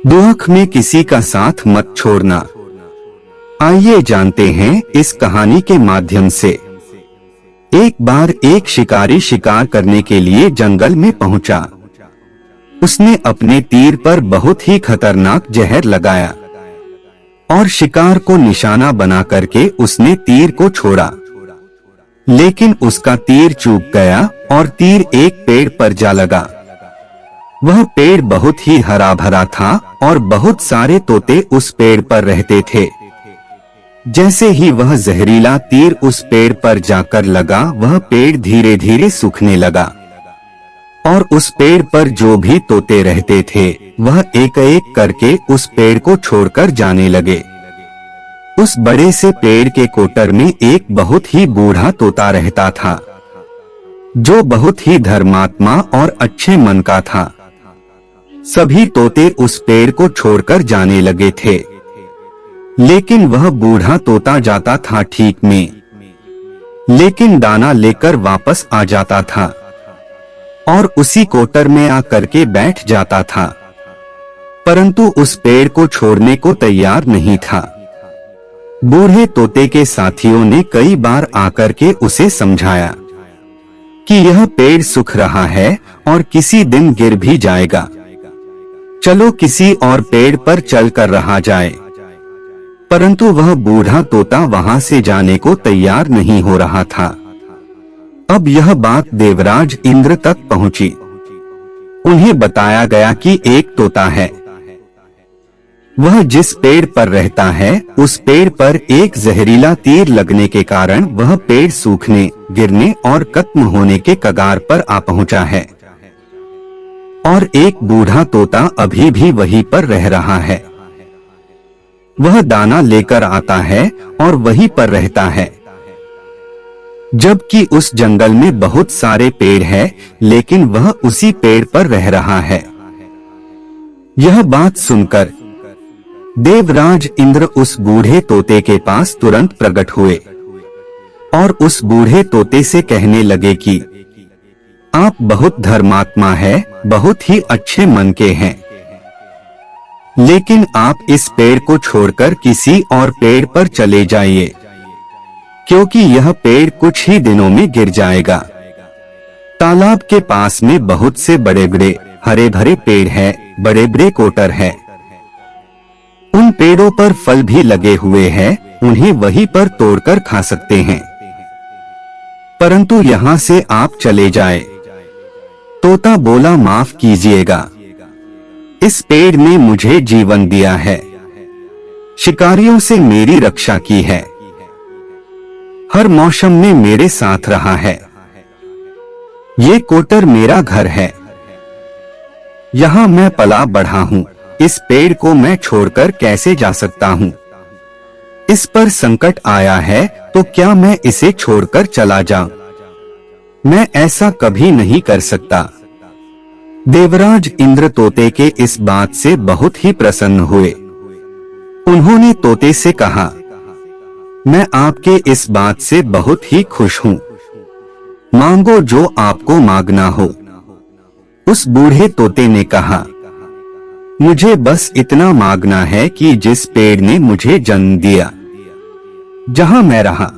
दुख में किसी का साथ मत छोड़ना। आइए जानते हैं इस कहानी के माध्यम से। एक बार एक शिकारी शिकार करने के लिए जंगल में पहुंचा। उसने अपने तीर पर बहुत ही खतरनाक जहर लगाया और शिकार को निशाना बना करके उसने तीर को छोड़ा। लेकिन उसका तीर चूक गया और तीर एक पेड़ पर जा लगा। वह पेड़ बहुत ही हरा भरा था और बहुत सारे तोते उस पेड़ पर रहते थे। जैसे ही वह जहरीला तीर उस पेड़ पर जाकर लगा, वह पेड़ धीरे धीरे सूखने लगा और उस पेड़ पर जो भी तोते रहते थे वह एक एक करके उस पेड़ को छोड़कर जाने लगे। उस बड़े से पेड़ के कोटर में एक बहुत ही बूढ़ा तोता रहता था, जो बहुत ही धर्मात्मा और अच्छे मन का था। सभी तोते उस पेड़ को छोड़कर जाने लगे थे, लेकिन वह बूढ़ा तोता जाता था ठीक में, लेकिन दाना लेकर वापस आ जाता था और उसी कोटर में आकर के बैठ जाता था, परंतु उस पेड़ को छोड़ने को तैयार नहीं था। बूढ़े तोते के साथियों ने कई बार आकर के उसे समझाया कि यह पेड़ सूख रहा है और किसी दिन गिर भी जाएगा, चलो किसी और पेड़ पर चल कर रहा जाए। परंतु वह बूढ़ा तोता वहां से जाने को तैयार नहीं हो रहा था। अब यह बात देवराज इंद्र तक पहुंची। उन्हें बताया गया कि एक तोता है, वह जिस पेड़ पर रहता है उस पेड़ पर एक जहरीला तीर लगने के कारण वह पेड़ सूखने, गिरने और खत्म होने के कगार पर आ पहुंचा है। और एक बूढ़ा तोता अभी भी वहीं पर रह रहा है। वह दाना लेकर आता है और वहीं पर रहता है, जबकि उस जंगल में बहुत सारे पेड़ हैं, लेकिन वह उसी पेड़ पर रह रहा है। यह बात सुनकर देवराज इंद्र उस बूढ़े तोते के पास तुरंत प्रकट हुए और उस बूढ़े तोते से कहने लगे कि आप बहुत धर्मात्मा है, बहुत ही अच्छे मन के हैं, लेकिन आप इस पेड़ को छोड़कर किसी और पेड़ पर चले जाइए, क्योंकि यह पेड़ कुछ ही दिनों में गिर जाएगा। तालाब के पास में बहुत से बड़े बड़े हरे भरे पेड़ हैं, बड़े बड़े कोटर हैं। उन पेड़ों पर फल भी लगे हुए हैं, उन्हें वहीं पर तोड़कर खा सकते हैं, परंतु यहाँ से आप चले जाए। तोता बोला, माफ कीजिएगा, इस पेड़ ने मुझे जीवन दिया है, शिकारियों से मेरी रक्षा की है, हर मौसम में मेरे साथ रहा है। ये कोटर मेरा घर है, यहाँ मैं पला बढ़ा हूँ। इस पेड़ को मैं छोड़कर कैसे जा सकता हूँ? इस पर संकट आया है तो क्या मैं इसे छोड़कर चला जाऊं? मैं ऐसा कभी नहीं कर सकता। देवराज इंद्र तोते के इस बात से बहुत ही प्रसन्न हुए। उन्होंने तोते से कहा, मैं आपके इस बात से बहुत ही खुश हूँ, मांगो जो आपको मांगना हो। उस बूढ़े तोते ने कहा, मुझे बस इतना मांगना है कि जिस पेड़ ने मुझे जन्म दिया, जहाँ मैं रहा,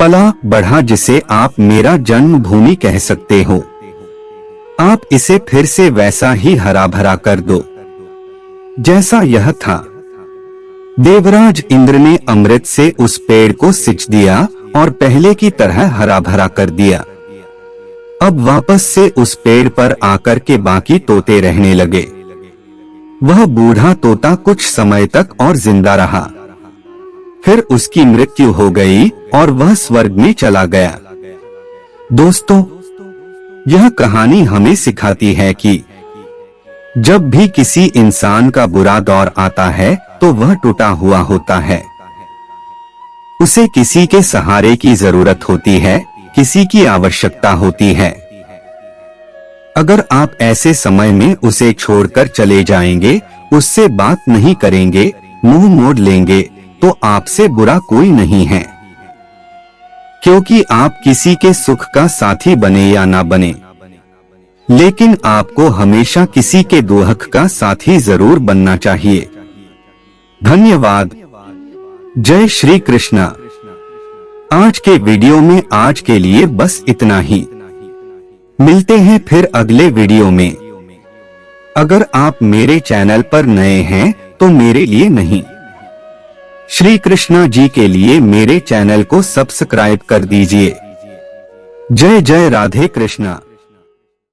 पला बढ़ा, जिसे आप मेरा जन्मभूमि कह सकते हो, आप इसे फिर से वैसा ही हरा भरा कर दो जैसा यह था। देवराज इंद्र ने अमृत से उस पेड़ को सिंच दिया और पहले की तरह हरा भरा कर दिया। अब वापस से उस पेड़ पर आकर के बाकी तोते रहने लगे। वह बूढ़ा तोता कुछ समय तक और जिंदा रहा, फिर उसकी मृत्यु हो गई और वह स्वर्ग में चला गया। दोस्तों, यह कहानी हमें सिखाती है कि जब भी किसी इंसान का बुरा दौर आता है तो वह टूटा हुआ होता है, उसे किसी के सहारे की जरूरत होती है, किसी की आवश्यकता होती है। अगर आप ऐसे समय में उसे छोड़कर चले जाएंगे, उससे बात नहीं करेंगे, मुंह मोड़ लेंगे, तो आपसे बुरा कोई नहीं है, क्योंकि आप किसी के सुख का साथी बने या ना बने, लेकिन आपको हमेशा किसी के दोहक का साथी जरूर बनना चाहिए। धन्यवाद। जय श्री कृष्णा। आज के वीडियो में आज के लिए बस इतना ही। मिलते हैं फिर अगले वीडियो में। अगर आप मेरे चैनल पर नए हैं तो मेरे लिए नहीं, श्री कृष्णा जी के लिए मेरे चैनल को सब्सक्राइब कर दीजिए। जय जय राधे कृष्णा।